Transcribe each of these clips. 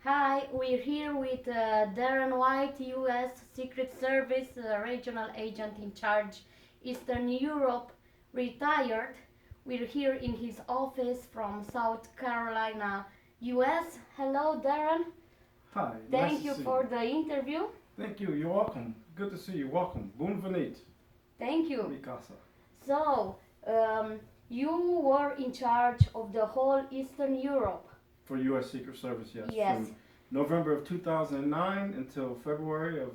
Hi, we're here with Darren White, U.S. Secret Service regional agent in charge, Eastern Europe, retired. We're here in his office from South Carolina, U.S. Hello, Darren. Hi, nice Thank to you see for you. the interview. Thank you, you're welcome. Good to see you, welcome. Bunvenit, Thank you. mi casa. So, um, you were in charge of the whole Eastern Europe. For U.S. Secret Service, yes. Yes. From November of 2009 until February of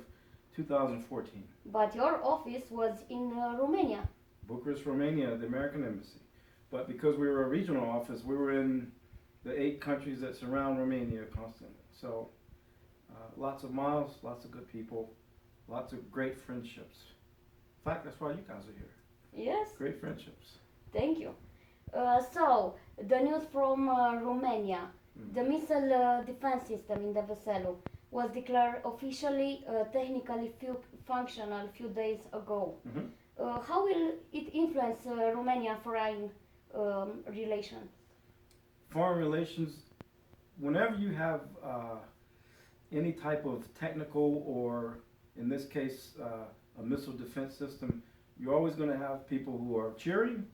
2014. But your office was in Romania. Bucharest, Romania, the American Embassy. But because we were a regional office, we were in the 8 countries that surround Romania constantly. So, lots of miles, lots of good people, lots of great friendships. In fact, that's why you guys are here. Yes. Great friendships. Thank you. So, the news from Romania. The missile defense system in the Veselu was declared officially technically functional a few days ago. Mhm. How will it influence Romania foreign relations? Foreign relations, whenever you have any type of technical or, in this case, a missile defense system, you're always going to have people who are cheering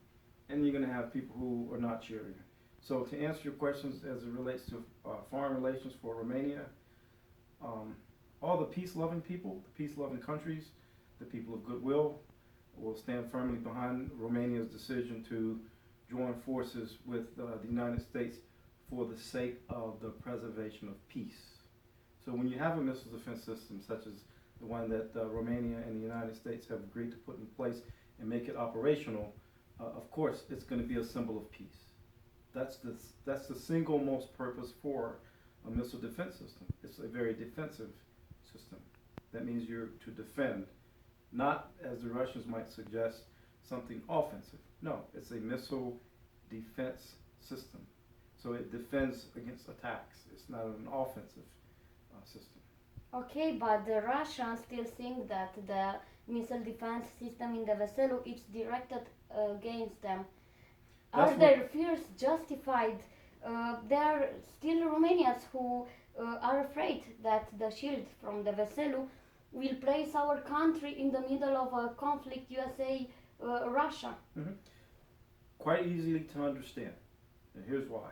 and you're going to have people who are not cheering. So to answer your questions as it relates to foreign relations for Romania, all the peace-loving people, the peace-loving countries, the people of goodwill will stand firmly behind Romania's decision to join forces with the United States for the sake of the preservation of peace. So when you have a missile defense system such as the one that Romania and the United States have agreed to put in place and make it operational, of course it's going to be a symbol of peace. That's the single most purpose for a missile defense system. It's a very defensive system. That means you're to defend, not, as the Russians might suggest, something offensive. No, it's a missile defense system. So it defends against attacks. It's not an offensive system. Okay, but the Russians still think that the missile defense system in the Veselu is directed against them. That's Are their fears justified? There are still Romanians who are afraid that the shield from the Veselu will place our country in the middle of a conflict USA-Russia. Mhm. Quite easily to understand. And here's why.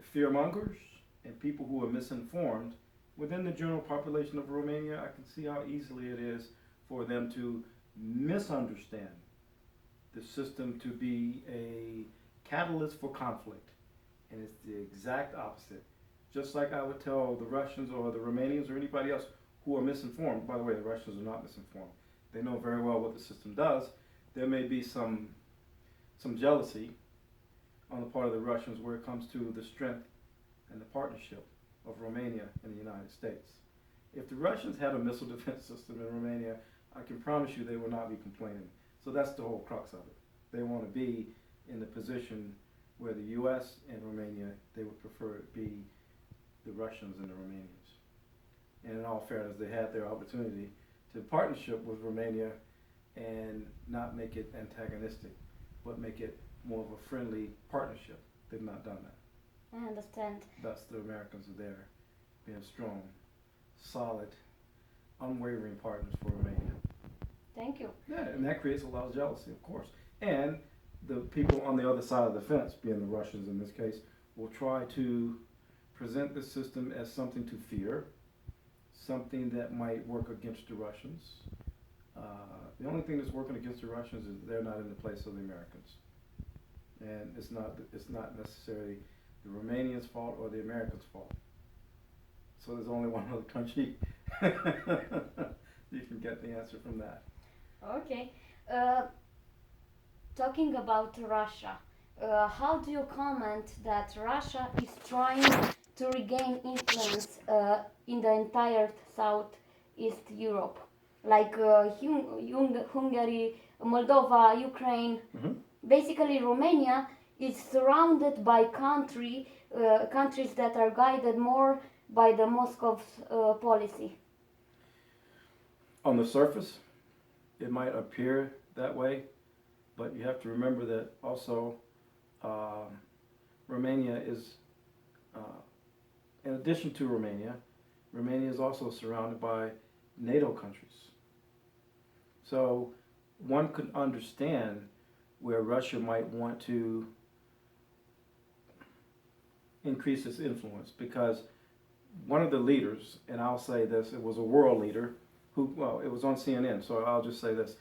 Fearmongers and people who are misinformed within the general population of Romania, I can see how easily it is for them to misunderstand the system to be a catalyst for conflict. And it's the exact opposite. Just like I would tell the Russians or the Romanians or anybody else who are misinformed. By the way, the Russians are not misinformed. They know very well what the system does. There may be some jealousy on the part of the Russians where it comes to the strength and the partnership of Romania and the United States. If the Russians had a missile defense system in Romania, I can promise you they will not be complaining. So that's the whole crux of it. They want to be in the position where the U.S. and Romania, they would prefer it be the Russians and the Romanians. And in all fairness, they had their opportunity to partnership with Romania and not make it antagonistic, but make it more of a friendly partnership. They've not done that. I understand. Thus, the Americans are there, being strong, solid, unwavering partners for Romania. Thank you. Yeah, and that creates a lot of jealousy, of course. And the people on the other side of the fence, being the Russians in this case, will try to present the system as something to fear, something that might work against the Russians. The only thing that's working against the Russians is they're not in the place of the Americans. And it's not necessarily the Romanians' fault or the Americans' fault. So there's only one other country. You can get the answer from that. Okay. Talking about Russia, how do you comment that Russia is trying to regain influence in the entire Southeast Europe, like Hungary, Moldova, Ukraine? Mm-hmm. Basically, Romania is surrounded by countries that are guided more by the Moscow policy. On the surface, it might appear that way, but you have to remember that also Romania is addition to Romania, Romania is also surrounded by NATO countries. So one could understand where Russia might want to increase its influence because one of the leaders, and I'll say this, it was a world leader who, well, it was on CNN, so I'll just say this.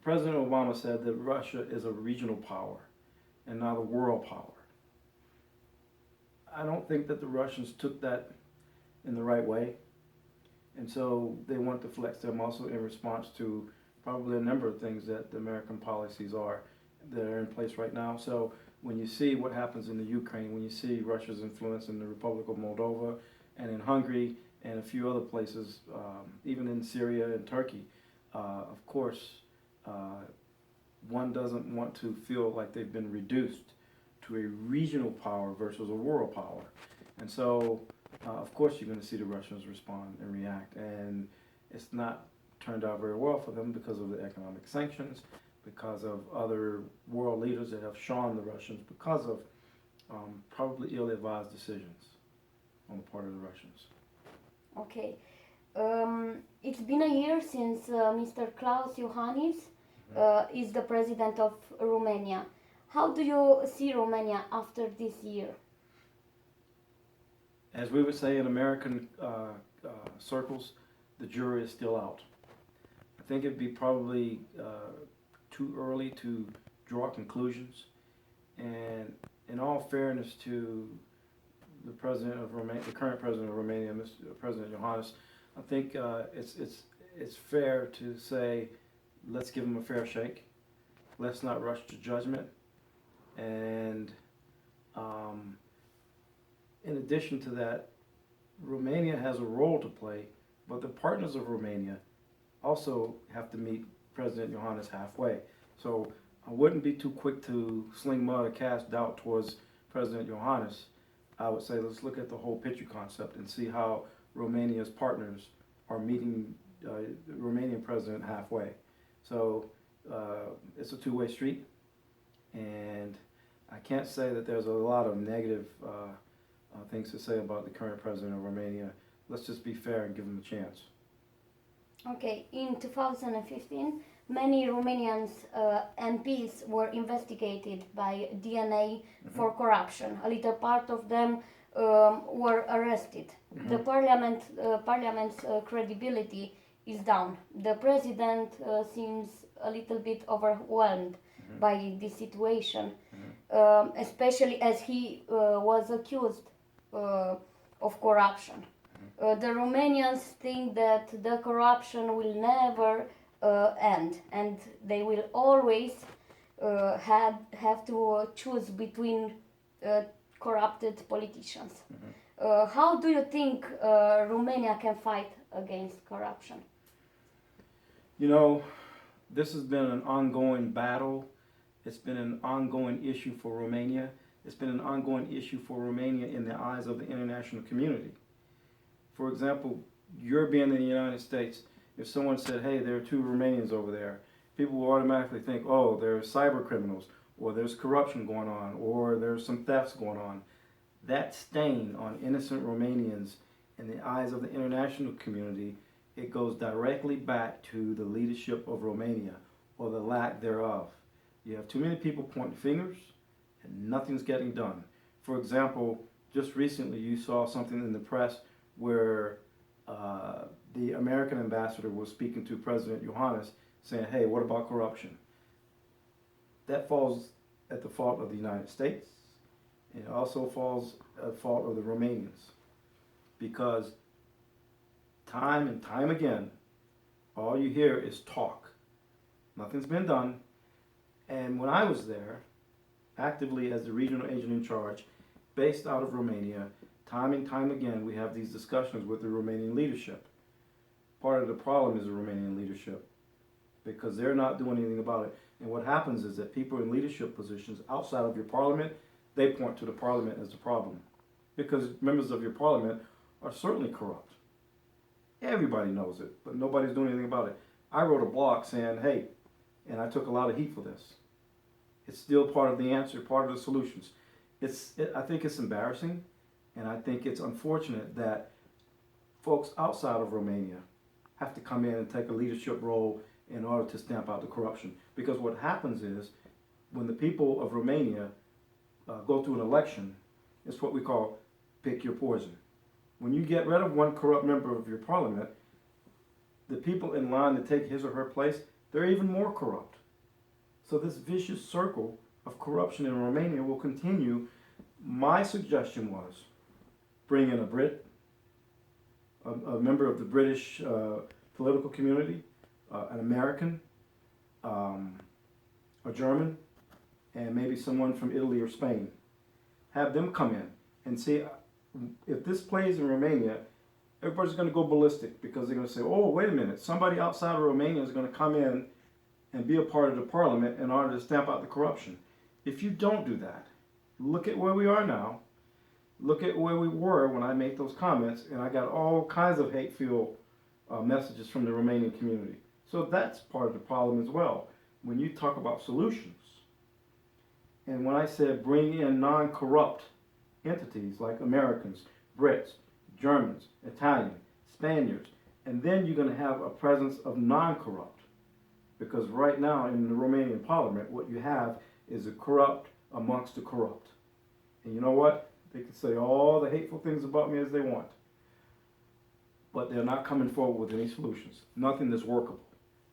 President Obama said that Russia is a regional power and not a world power. I don't think that the Russians took that in the right way, and so they want to flex their muscle in response to probably a number of things that the American policies are that are in place right now. So when you see what happens in the Ukraine, when you see Russia's influence in the Republic of Moldova and in Hungary and a few other places, even in Syria and Turkey, of course, one doesn't want to feel like they've been reduced to a regional power versus a world power. And so, of course, you're going to see the Russians respond and react. And it's not turned out very well for them because of the economic sanctions, because of other world leaders that have shown the Russians, because of probably ill-advised decisions on the part of the Russians. Okay. It's been a year since Mr. Klaus Iohannis is the president of Romania. How do you see Romania after this year? As we would say in American circles, the jury is still out. I think it'd be probably too early to draw conclusions. And in all fairness to the president of Romania, the current president of Romania, Mr. President Iohannis, I think it's fair to say, let's give him a fair shake. Let's not rush to judgment. And in addition to that, Romania has a role to play, but the partners of Romania also have to meet President Iohannis halfway. So I wouldn't be too quick to sling mud or cast doubt towards President Iohannis. I would say let's look at the whole picture concept and see how Romania's partners are meeting the Romanian president halfway. So it's a two-way street, and I can't say that there's a lot of negative things to say about the current president of Romania. Let's just be fair and give him a chance. Okay, in 2015, many Romanian MPs were investigated by DNA for corruption. A little part of them were arrested. The parliament's credibility is down. The president seems a little bit overwhelmed by this situation, especially as he was accused of corruption. The Romanians think that the corruption will never end, and they will always have to choose between corrupted politicians. How do you think Romania can fight against corruption? You know, this has been an ongoing battle. It's been an ongoing issue for Romania. It's been an ongoing issue for Romania in the eyes of the international community. For example, you're being in the United States. If someone said, hey, there are two Romanians over there, people will automatically think, oh, there's cyber criminals, or there's corruption going on, or there's some thefts going on. That stain on innocent Romanians in the eyes of the international community, it goes directly back to the leadership of Romania, or the lack thereof. You have too many people pointing fingers, and nothing's getting done. For example, just recently you saw something in the press where the American ambassador was speaking to President Iohannis saying, hey, what about corruption? That falls at the fault of the United States. It also falls at the fault of the Romanians. Because time and time again, all you hear is talk. Nothing's been done. And when I was there, actively as the regional agent in charge, based out of Romania, time and time again, we have these discussions with the Romanian leadership. Part of the problem is the Romanian leadership, because they're not doing anything about it. And what happens is that people in leadership positions outside of your parliament, they point to the parliament as the problem. Because members of your parliament are certainly corrupt. Everybody knows it, but nobody's doing anything about it. I wrote a blog saying, hey, and I took a lot of heat for this. It's still part of the answer, part of the solutions. I think it's embarrassing And I think it's unfortunate that folks outside of Romania have to come in and take a leadership role in order to stamp out the corruption. Because what happens is, when the people of Romania go through an election, it's what we call pick your poison. When you get rid of one corrupt member of your parliament, the people in line to take his or her place, they're even more corrupt. So this vicious circle of corruption in Romania will continue. My suggestion was bring in a Brit, a member of the British political community, an American, a German, and maybe someone from Italy or Spain. Have them come in and see if this plays in Romania. Everybody's going to go ballistic because they're going to say, oh, wait a minute, somebody outside of Romania is going to come in and be a part of the parliament in order to stamp out the corruption. If you don't do that, look at where we are now. Look at where we were when I made those comments, and I got all kinds of hate-filled messages from the Romanian community. So that's part of the problem as well. When you talk about solutions, and when I said bring in non-corrupt entities like Americans, Brits, Germans, Italian, Spaniards, and then you're going to have a presence of non-corrupt. Because right now in the Romanian parliament, what you have is a corrupt amongst the corrupt. And you know what? They can say all the hateful things about me as they want. But they're not coming forward with any solutions. Nothing that's workable.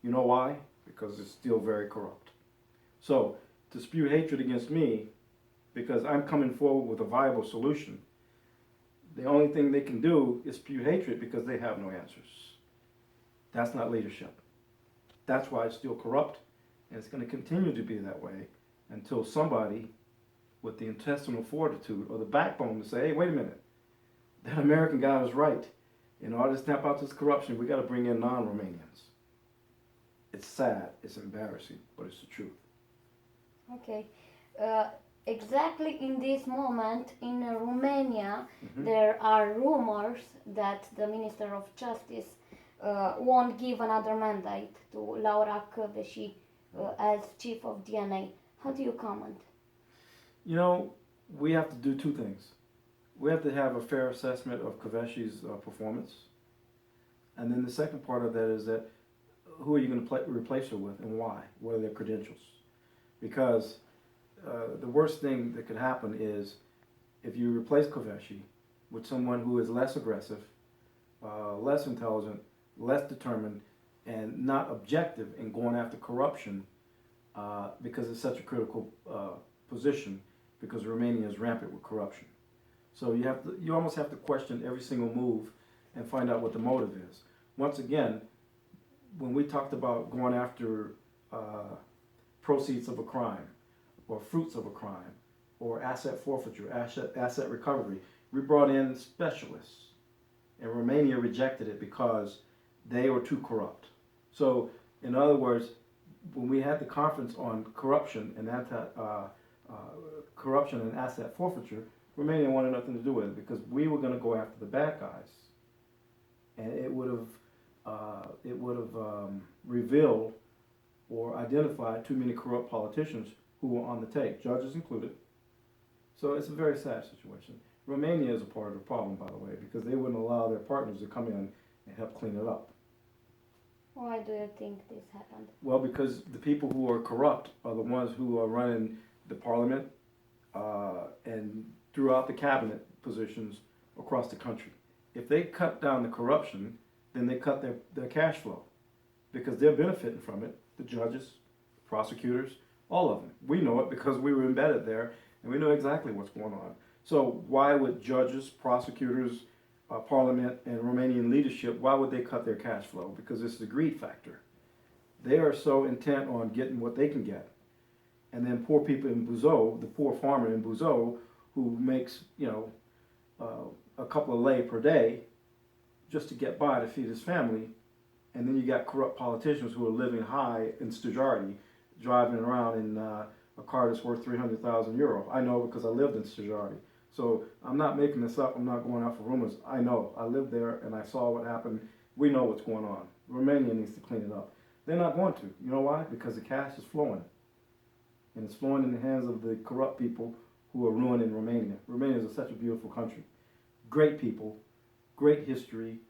You know why? Because it's still very corrupt. So, to spew hatred against me, because I'm coming forward with a viable solution, the only thing they can do is spew hatred because they have no answers. That's not leadership. That's why it's still corrupt, and it's going to continue to be that way until somebody with the intestinal fortitude or the backbone to say, hey, wait a minute, that American guy was right. In order to stamp out this corruption, we got to bring in non-Romanians. It's sad, it's embarrassing, but it's the truth. Okay. Exactly in this moment in Romania, there are rumors that the Minister of Justice won't give another mandate to Laura Kövesi as chief of DNA. How do you comment? You know, we have to do two things. We have to have a fair assessment of Kövesi's performance. And then the second part of that is that who are you going to replace her with and why? What are their credentials? Because the worst thing that could happen is if you replace Kövesi with someone who is less aggressive, less intelligent, less determined, and not objective in going after corruption because it's such a critical position, because Romania is rampant with corruption. So you almost have to question every single move and find out what the motive is. Once again, when we talked about going after proceeds of a crime, or fruits of a crime, or asset forfeiture, asset recovery, we brought in specialists, and Romania rejected it because they were too corrupt. So, in other words, when we had the conference on corruption and corruption and asset forfeiture, Romania wanted nothing to do with it because we were going to go after the bad guys, and it would have revealed or identified too many corrupt politicians who were on the take, judges included. So it's a very sad situation. Romania is a part of the problem, by the way, because they wouldn't allow their partners to come in and help clean it up. Why do you think this happened? Well, because the people who are corrupt are the ones who are running the parliament and throughout the cabinet positions across the country. If they cut down the corruption, then they cut their cash flow because they're benefiting from it. The judges, prosecutors, all of them. We know it because we were embedded there and we know exactly what's going on. So why would judges, prosecutors, parliament, and Romanian leadership, why would they cut their cash flow? Because it's the greed factor. They are so intent on getting what they can get. And then poor people in Buzău, the poor farmer in Buzău, who makes, a couple of lei per day just to get by to feed his family. And then you got corrupt politicians who are living high in Stujardi, driving around in a car that's worth 300,000 euro. I know because I lived in Stujardi. So I'm not making this up. I'm not going out for rumors. I know. I lived there and I saw what happened. We know what's going on. Romania needs to clean it up. They're not going to. You know why? Because the cash is flowing. And it's flowing in the hands of the corrupt people who are ruining Romania. Romania is such a beautiful country. great people, great history,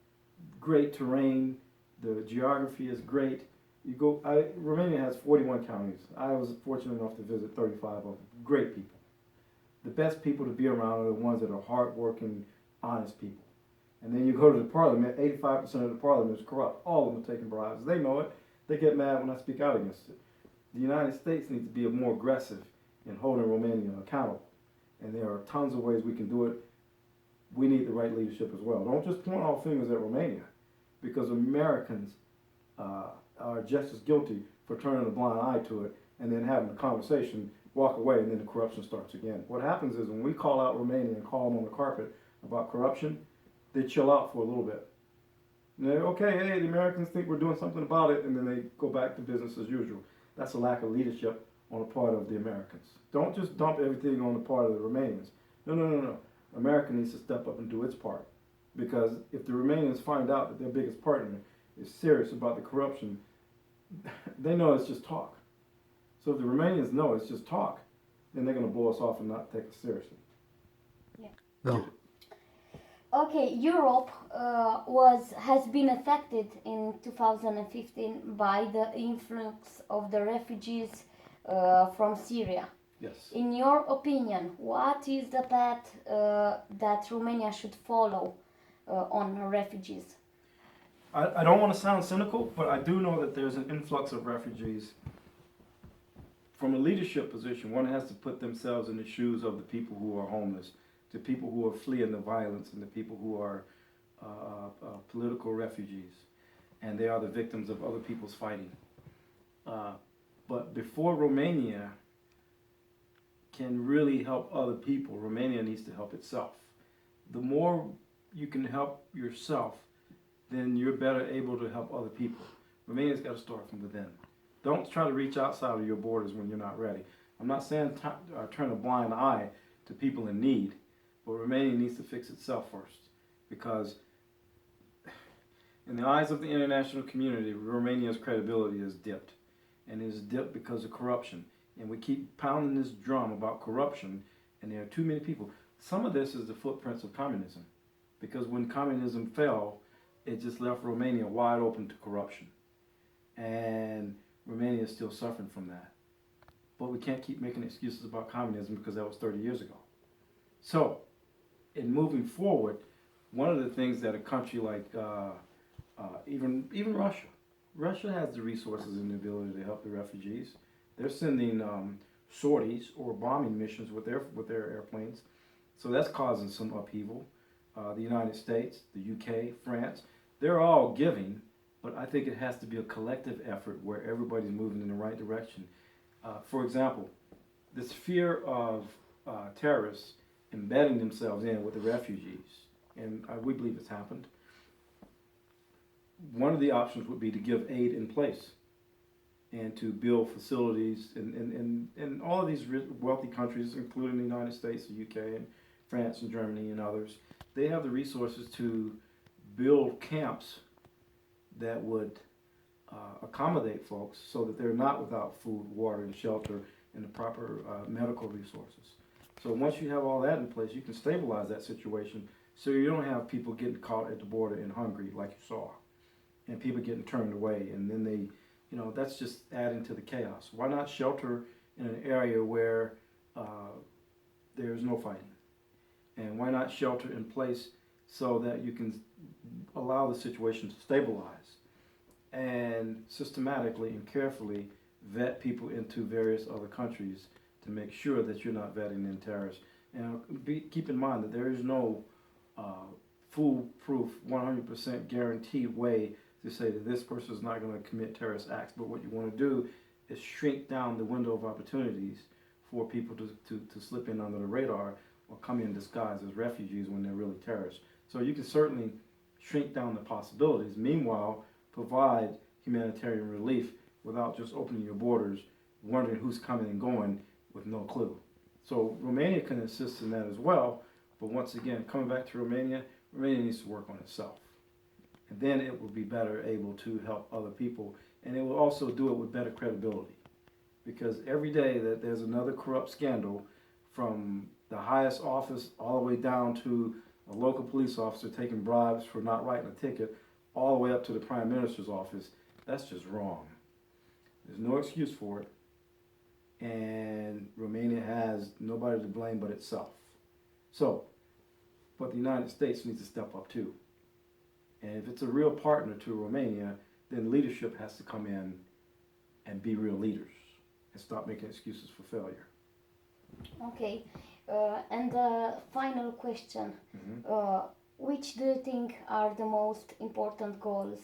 great terrain. The geography is great. Romania has 41 counties. I was fortunate enough to visit 35 of them. Great people. The best people to be around are the ones that are hardworking, honest people. And then you go to the parliament, 85% of the parliament is corrupt. All of them are taking bribes. They know it. They get mad when I speak out against it. The United States needs to be more aggressive in holding Romania accountable. And there are tons of ways we can do it. We need the right leadership as well. Don't just point all fingers at Romania, because Americans are just as guilty for turning a blind eye to it and then having a conversation, walk away, and then the corruption starts again. What happens is when we call out Romania and call them on the carpet about corruption, they chill out for a little bit. And they're, okay, hey, the Americans think we're doing something about it, and then they go back to business as usual. That's a lack of leadership on the part of the Americans. Don't just dump everything on the part of the Romanians. No. America needs to step up and do its part. Because if the Romanians find out that their biggest partner is serious about the corruption, they know it's just talk. So if the Romanians know it's just talk, then they're going to blow us off and not take us seriously. Yeah. Well, Okay, Europe has been affected in 2015 by the influx of the refugees from Syria. Yes. In your opinion, what is the path that Romania should follow on refugees? I don't want to sound cynical, but I do know that there's an influx of refugees. From a leadership position, one has to put themselves in the shoes of the people who are homeless, the people who are fleeing the violence, and the people who are political refugees. And they are the victims of other people's fighting. But before Romania can really help other people, Romania needs to help itself. The more you can help yourself, then you're better able to help other people. Romania's got to start from within. Don't try to reach outside of your borders when you're not ready. I'm not saying turn a blind eye to people in need, but Romania needs to fix itself first. Because in the eyes of the international community, Romania's credibility is dipped. And it is dipped because of corruption. And we keep pounding this drum about corruption, and there are too many people. Some of this is the footprints of communism. Because when communism fell, it just left Romania wide open to corruption. And Romania is still suffering from that. But we can't keep making excuses about communism because that was 30 years ago. So, in moving forward, one of the things that a country like even Russia has the resources and the ability to help the refugees. They're sending sorties or bombing missions with their airplanes, so that's causing some upheaval. The United States, the UK, France, they're all giving, but I think it has to be a collective effort where everybody's moving in the right direction. For example, this fear of terrorists embedding themselves in with the refugees, and we believe it's happened. One of the options would be to give aid in place and to build facilities in all of these wealthy countries, including the United States, the UK, and France, and Germany, and others. They have the resources to build camps that would accommodate folks so that they're not without food, water, and shelter, and the proper medical resources. So once you have all that in place, you can stabilize that situation so you don't have people getting caught at the border and hungry like you saw, and people getting turned away, and then they, that's just adding to the chaos. Why not shelter in an area where there's no fighting? And why not shelter in place so that you can allow the situation to stabilize and systematically and carefully vet people into various other countries to make sure that you're not vetting in terrorists. And keep in mind that there is no foolproof, 100% guaranteed way to say that this person is not going to commit terrorist acts. But what you want to do is shrink down the window of opportunities for people to slip in under the radar or come in disguised as refugees when they're really terrorists. So you can certainly shrink down the possibilities. Meanwhile, provide humanitarian relief without just opening your borders, wondering who's coming and going with no clue. So Romania can assist in that as well. But once again, coming back to Romania, Romania needs to work on itself. And then it will be better able to help other people. And it will also do it with better credibility. Because every day that there's another corrupt scandal, from the highest office all the way down to a local police officer taking bribes for not writing a ticket all the way up to the Prime Minister's office. That's just wrong. There's no excuse for it. And Romania has nobody to blame but itself. So, but the United States needs to step up too. And if it's a real partner to Romania, then leadership has to come in and be real leaders and stop making excuses for failure. Okay, and the final question. Which do you think are the most important goals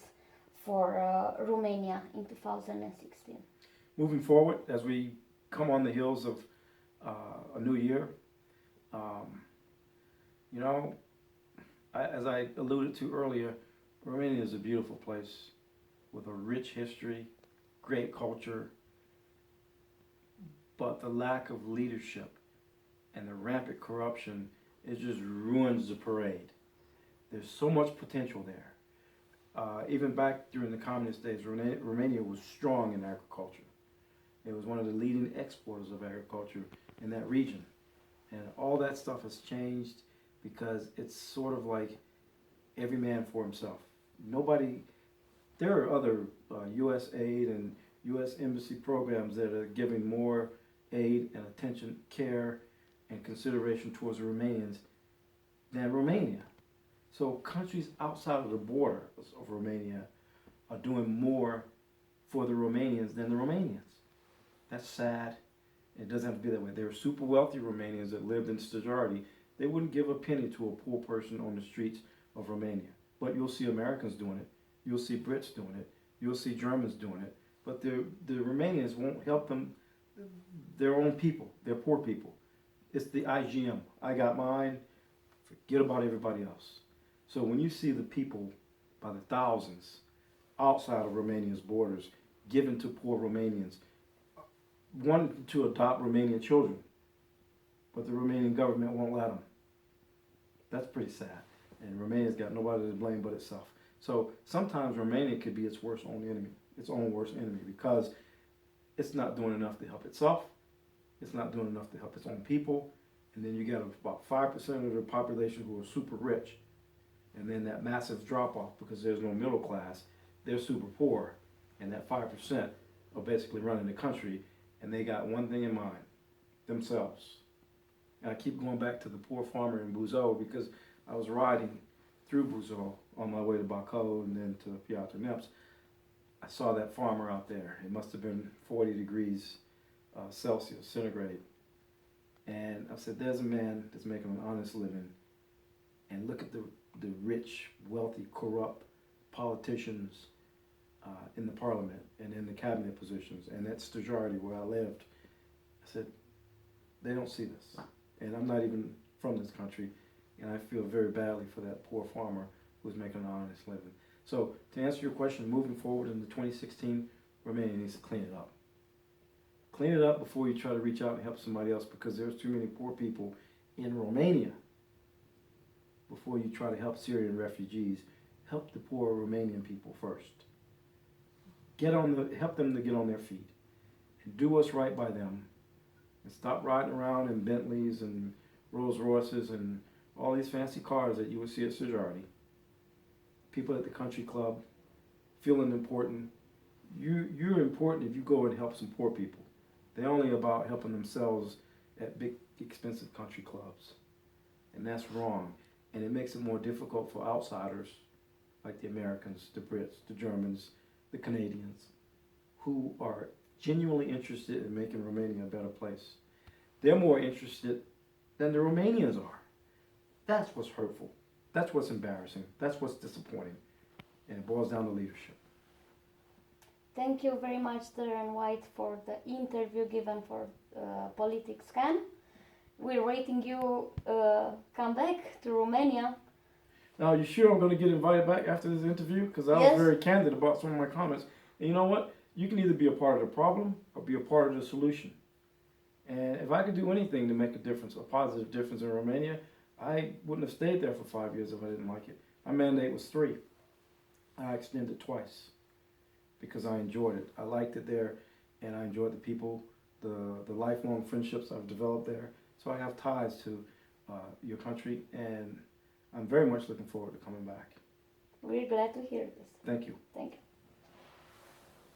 for Romania in 2016? Moving forward, as we come on the heels of a new year, you know, as I alluded to earlier, Romania is a beautiful place with a rich history, great culture, but the lack of leadership and the rampant corruption, it just ruins the parade. There's so much potential there. Even back during the communist days, Romania was strong in agriculture. It was one of the leading exporters of agriculture in that region. And all that stuff has changed because it's sort of like every man for himself. There are other U.S. aid and U.S. embassy programs that are giving more aid and attention, care, and consideration towards the Romanians than Romania. So countries outside of the borders of Romania are doing more for the Romanians than the Romanians. That's sad. It doesn't have to be that way. There are super wealthy Romanians that lived in Stajardi. They wouldn't give a penny to a poor person on the streets of Romania. But you'll see Americans doing it. You'll see Brits doing it. You'll see Germans doing it. But the Romanians won't help them, their own people, their poor people. It's the IGM. I got mine. Forget about everybody else. So when you see the people by the thousands outside of Romania's borders given to poor Romanians, wanting to adopt Romanian children, but the Romanian government won't let them. That's pretty sad. And Romania's got nobody to blame but itself. So sometimes Romania could be its own worst enemy, because it's not doing enough to help itself. It's not doing enough to help its own people. And then you got about 5% of the population who are super rich. And then that massive drop off because there's no middle class. They're super poor. And that 5% are basically running the country. And they got one thing in mind, themselves. And I keep going back to the poor farmer in Buzău because I was riding through Buzău on my way to Bacău and then to Piatra Neamț. I saw that farmer out there. It must have been 40 degrees Celsius, centigrade. And I said, there's a man that's making an honest living. And look at the rich, wealthy, corrupt politicians in the parliament and in the cabinet positions. And that's Stajardi, where I lived. I said, they don't see this. And I'm not even from this country. And I feel very badly for that poor farmer who's making an honest living. So to answer your question, moving forward into 2016, Romania needs to clean it up. Clean it up before you try to reach out and help somebody else, because there's too many poor people in Romania. Before you try to help Syrian refugees, help the poor Romanian people first. Help them to get on their feet and do what's right by them, and stop riding around in Bentleys and Rolls Royces and all these fancy cars that you would see at Stajardi. People at the country club feeling important. You're important if you go and help some poor people. They're only about helping themselves at big, expensive country clubs. And that's wrong. And it makes it more difficult for outsiders, like the Americans, the Brits, the Germans, the Canadians, who are genuinely interested in making Romania a better place. They're more interested than the Romanians are. That's what's hurtful. That's what's embarrassing. That's what's disappointing. And it boils down to leadership. Thank you very much, Darren White, for the interview given for Politics Can. We're waiting you come back to Romania. Now, you sure I'm going to get invited back after this interview? Because I was very candid about some of my comments. And you know what? You can either be a part of the problem or be a part of the solution. And if I could do anything to make a difference, a positive difference in Romania, I wouldn't have stayed there for 5 years if I didn't like it. My mandate was 3. I extended twice because I enjoyed it. I liked it there, and I enjoyed the people, the lifelong friendships I've developed there. So I have ties to your country, and I'm very much looking forward to coming back. We're glad to hear this. Thank you. Thank you.